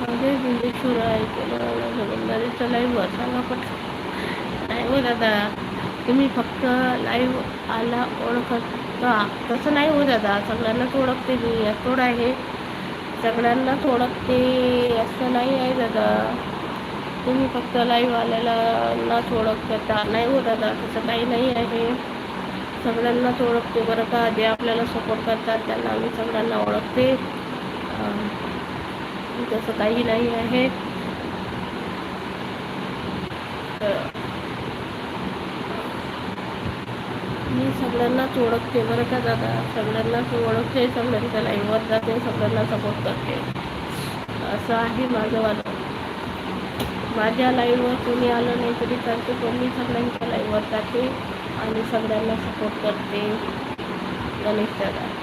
म्हणजे दिंडी सुरू आहे केलं जबाबदारीचं लाईव्ह सांगा पण नाही हो दादा. तुम्ही फक्त लाईव्ह आला ओळखता तसं नाही हो दादा. सगळ्यांनाच ओळखते मी थोडं आहे, सगळ्यांनाच ओळखते असं नाही आहे दादा. तुम्ही फक्त लाईव्ह आलेल्यांनाच ओळखता नाही हो दादा, तसं काही नाही आहे. सगळ्यांनाच ओळखते बरं का. जे आपल्याला सपोर्ट करतात त्यांना आम्ही सगळ्यांना ओळखते. तसं काही नाही आहे. मी सगळ्यांनाच ओळखते बरं का दादा. सगळ्यांनाच ओळखते, सगळ्यांच्या लाईव्हवर जाते, सगळ्यांना सपोर्ट करते. असं आहे माझं वालं. माझ्या लाईव्हवर कोणी आलं नाही तरी चालते, पण मी सगळ्यांच्या लाईव्हवर जाते आणि सगळ्यांना सपोर्ट करते. गणेश दादा.